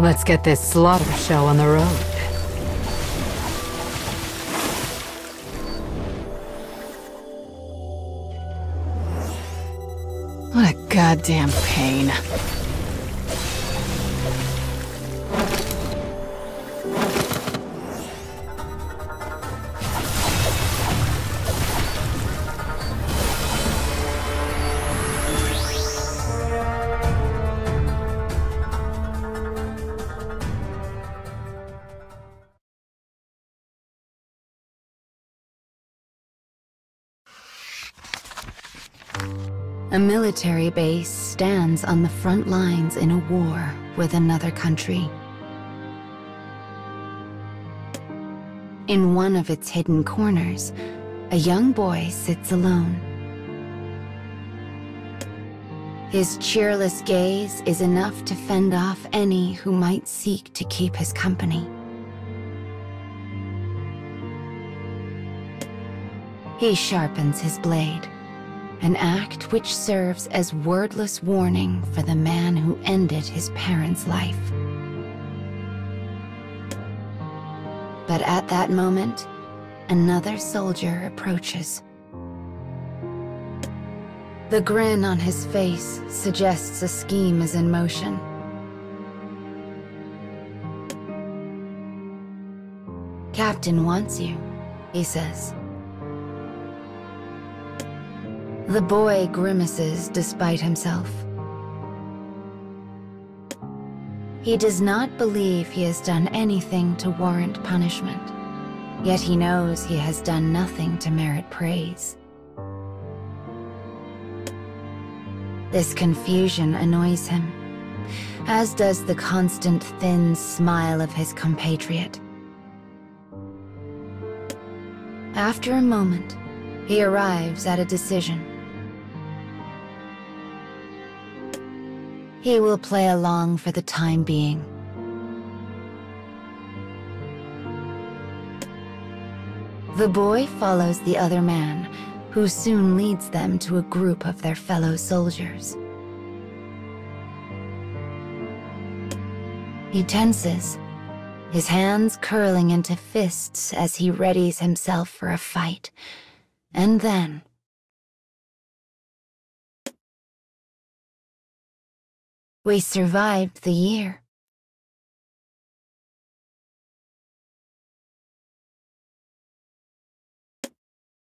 Let's get this slaughter show on the road. What a goddamn pain. A military base stands on the front lines in a war with another country. In one of its hidden corners, a young boy sits alone. His cheerless gaze is enough to fend off any who might seek to keep his company. He sharpens his blade, an act which serves as wordless warning for the man who ended his parents' life. But at that moment, another soldier approaches. The grin on his face suggests a scheme is in motion. "Captain wants you," he says. The boy grimaces despite himself. He does not believe he has done anything to warrant punishment, yet he knows he has done nothing to merit praise. This confusion annoys him, as does the constant thin smile of his compatriot. After a moment, he arrives at a decision. He will play along for the time being. The boy follows the other man, who soon leads them to a group of their fellow soldiers. He tenses, his hands curling into fists as he readies himself for a fight, and then... we survived the year.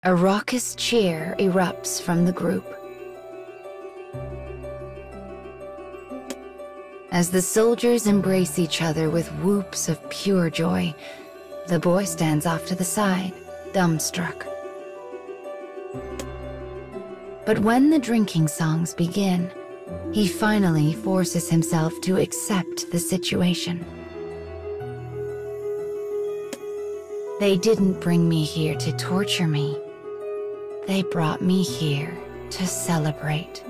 A raucous cheer erupts from the group. As the soldiers embrace each other with whoops of pure joy, the boy stands off to the side, dumbstruck. But when the drinking songs begin, he finally forces himself to accept the situation. They didn't bring me here to torture me. They brought me here to celebrate.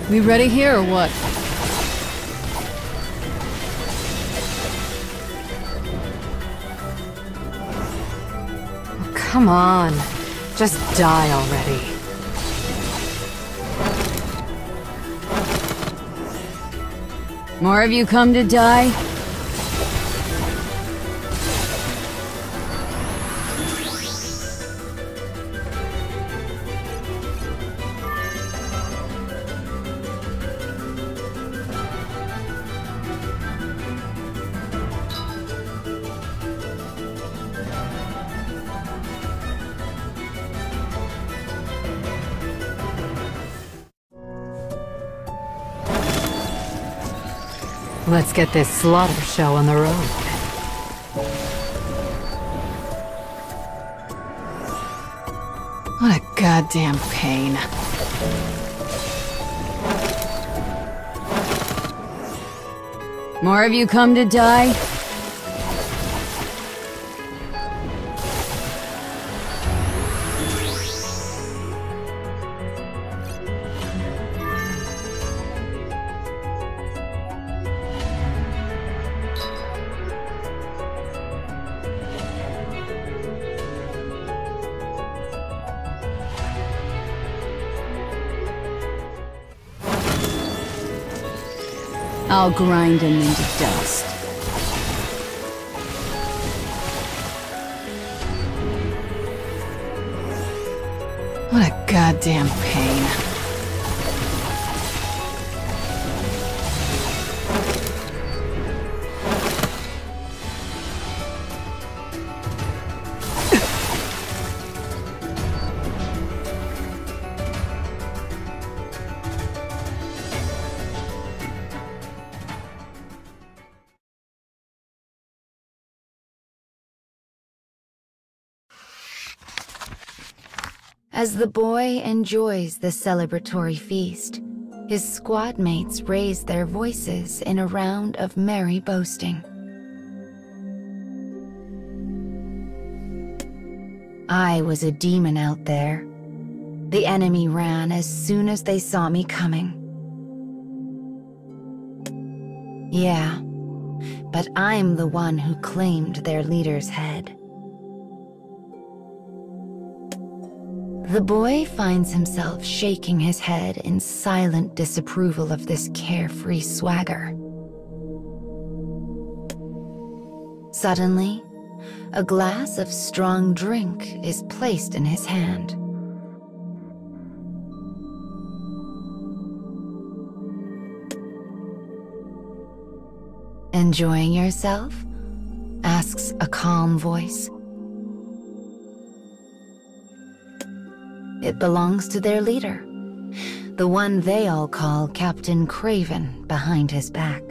We ready here or what? Oh, come on. Just die already. More of you come to die? Let's get this slaughter show on the road. What a goddamn pain. More of you come to die? I'll grind him into dust. What a goddamn pain. As the boy enjoys the celebratory feast, his squad mates raise their voices in a round of merry boasting. I was a demon out there. The enemy ran as soon as they saw me coming. Yeah, but I'm the one who claimed their leader's head. The boy finds himself shaking his head in silent disapproval of this carefree swagger. Suddenly, a glass of strong drink is placed in his hand. "Enjoying yourself?" asks a calm voice. It belongs to their leader, the one they all call Captain Craven behind his back.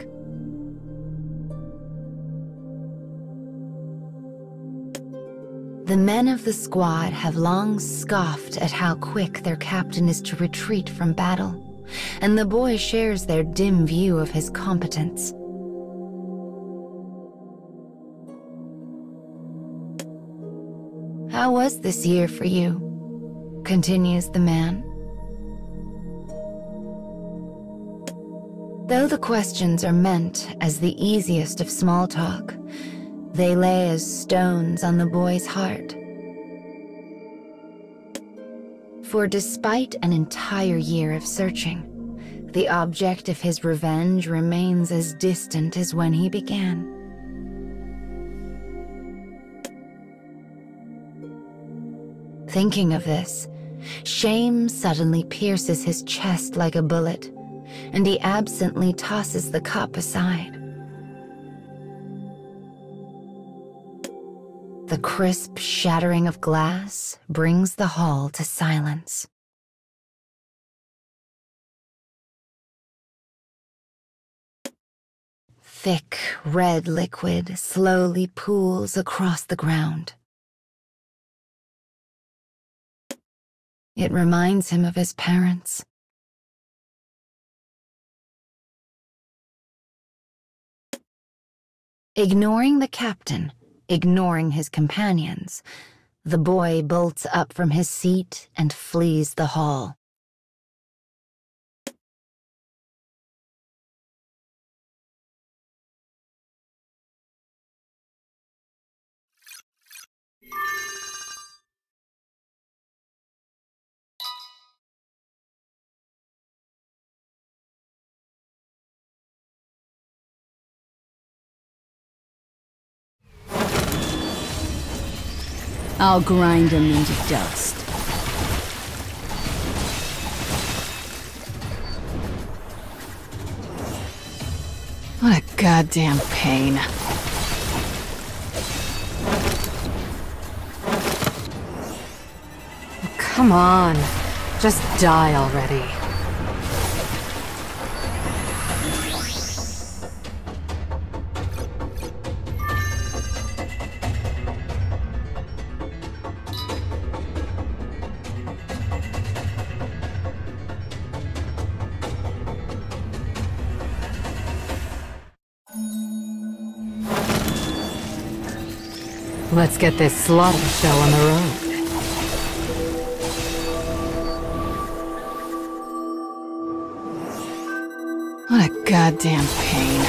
The men of the squad have long scoffed at how quick their captain is to retreat from battle, and the boy shares their dim view of his competence. "How was this year for you?" continues the man. Though the questions are meant as the easiest of small talk, they lay as stones on the boy's heart. For despite an entire year of searching, the object of his revenge remains as distant as when he began. Thinking of this, shame suddenly pierces his chest like a bullet, and he absently tosses the cup aside. The crisp shattering of glass brings the hall to silence. Thick, red liquid slowly pools across the ground. It reminds him of his parents. Ignoring the captain, ignoring his companions, the boy bolts up from his seat and flees the hall. I'll grind him into dust. What a goddamn pain. Come on, just die already. Let's get this slaughter show on the road. What a goddamn pain.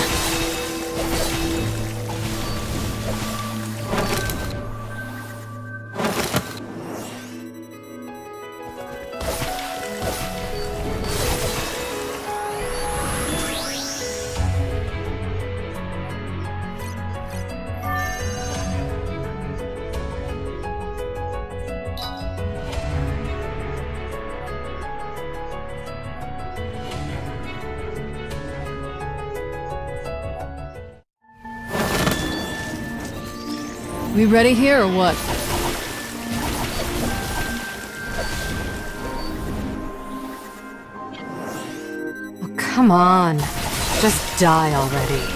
We ready here or what? Oh, come on. Just die already.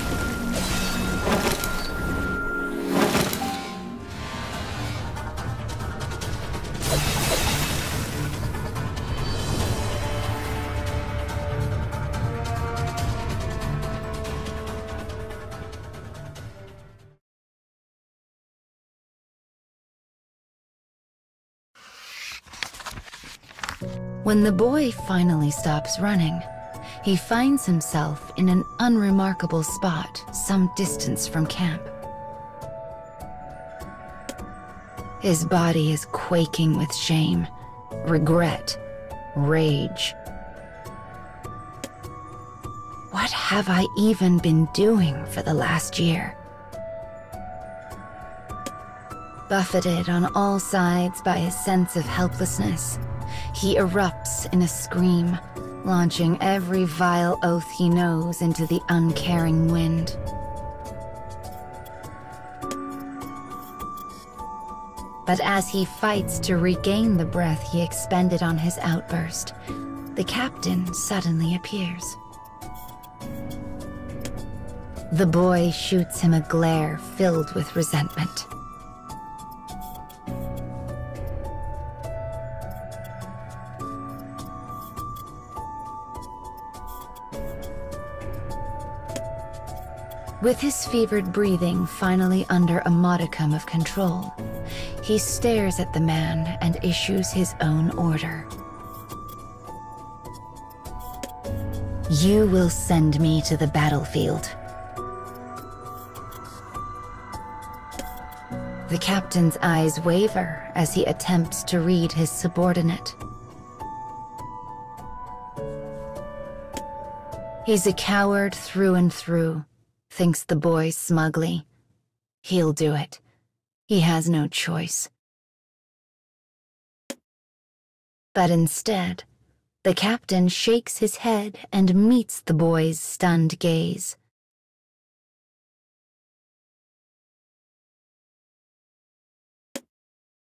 When the boy finally stops running, he finds himself in an unremarkable spot some distance from camp. His body is quaking with shame, regret, rage. What have I even been doing for the last year? Buffeted on all sides by his sense of helplessness, he erupts in a scream, launching every vile oath he knows into the uncaring wind. But as he fights to regain the breath he expended on his outburst, the captain suddenly appears. The boy shoots him a glare filled with resentment. With his fevered breathing finally under a modicum of control, he stares at the man and issues his own order. You will send me to the battlefield. The captain's eyes waver as he attempts to read his subordinate. He's a coward through and through, thinks the boy smugly. He'll do it. He has no choice. But instead, the captain shakes his head and meets the boy's stunned gaze.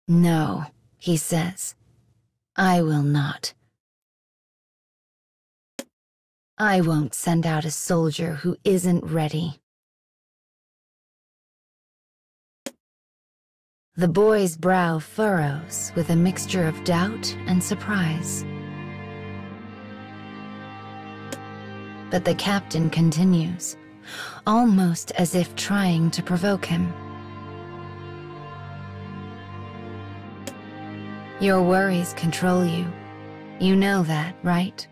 No, he says. I will not. I won't send out a soldier who isn't ready. The boy's brow furrows with a mixture of doubt and surprise. But the captain continues, almost as if trying to provoke him. Your worries control you. You know that, right?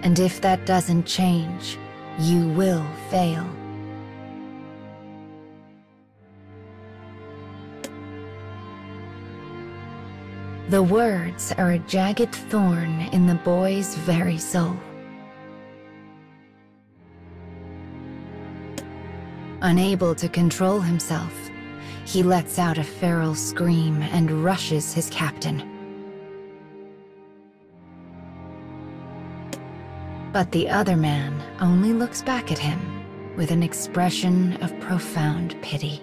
And if that doesn't change, you will fail. The words are a jagged thorn in the boy's very soul. Unable to control himself, he lets out a feral scream and rushes his captain. But the other man only looks back at him with an expression of profound pity.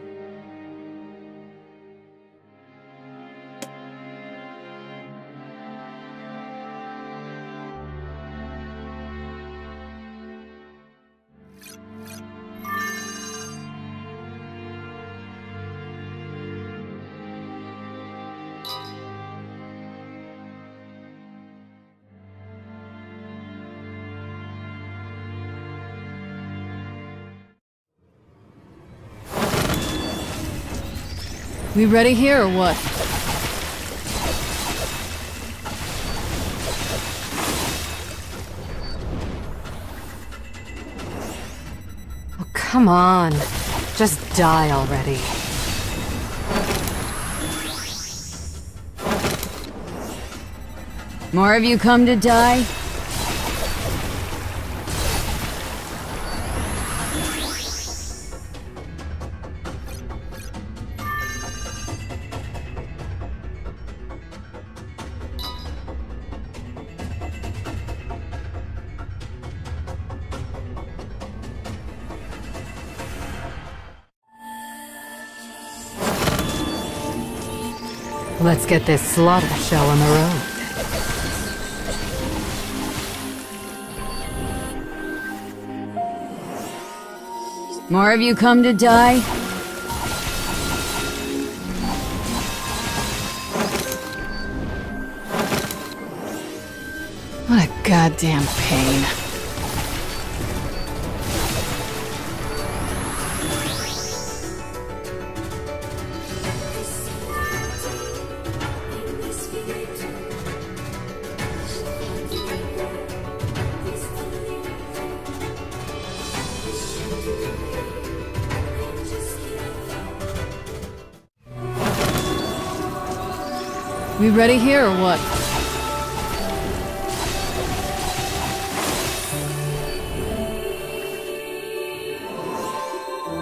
We ready here or what? Oh, come on. Just die already. More of you come to die? Let's get this slaughter show on the road. More of you come to die? What a goddamn pain. We ready here or what?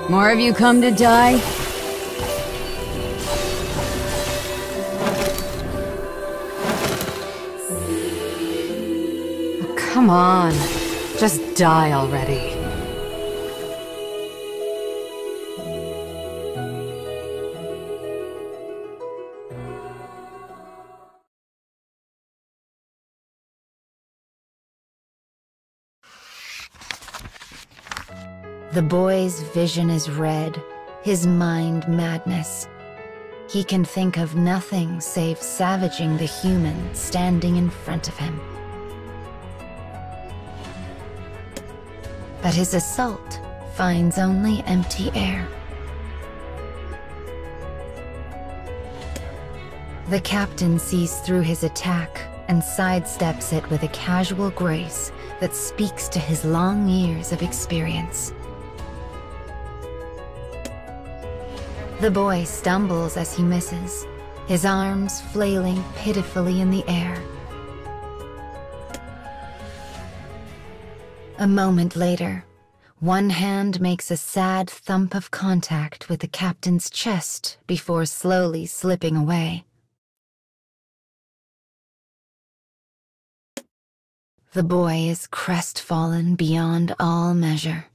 More of you come to die? Oh, come on. Just die already. The boy's vision is red, his mind madness. He can think of nothing save savaging the human standing in front of him. But his assault finds only empty air. The captain sees through his attack and sidesteps it with a casual grace that speaks to his long years of experience. The boy stumbles as he misses, his arms flailing pitifully in the air. A moment later, one hand makes a sad thump of contact with the captain's chest before slowly slipping away. The boy is crestfallen beyond all measure.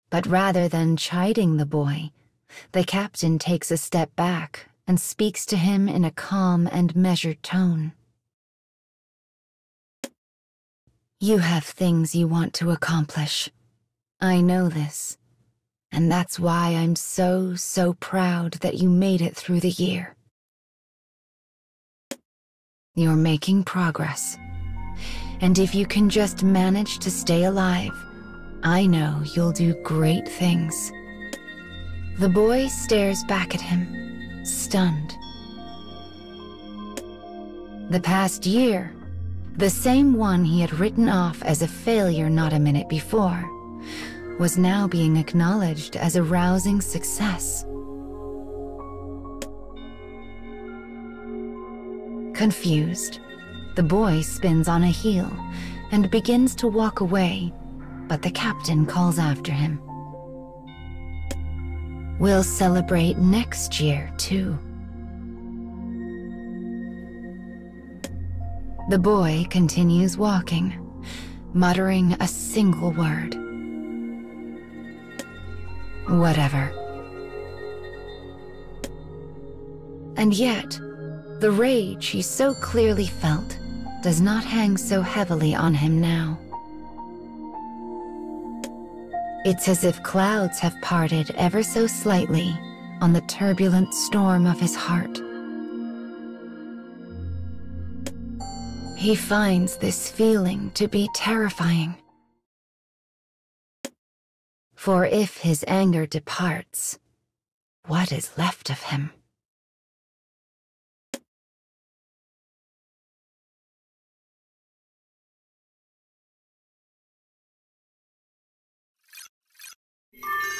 But rather than chiding the boy, the captain takes a step back and speaks to him in a calm and measured tone. You have things you want to accomplish. I know this, and that's why I'm so proud that you made it through the year. You're making progress, and if you can just manage to stay alive, I know you'll do great things. The boy stares back at him, stunned. The past year, the same one he had written off as a failure not a minute before, was now being acknowledged as a rousing success. Confused, the boy spins on a heel and begins to walk away, but the captain calls after him. We'll celebrate next year, too. The boy continues walking, muttering a single word. Whatever. And yet, the rage he so clearly felt does not hang so heavily on him now. It's as if clouds have parted ever so slightly on the turbulent storm of his heart. He finds this feeling to be terrifying. For if his anger departs, what is left of him? You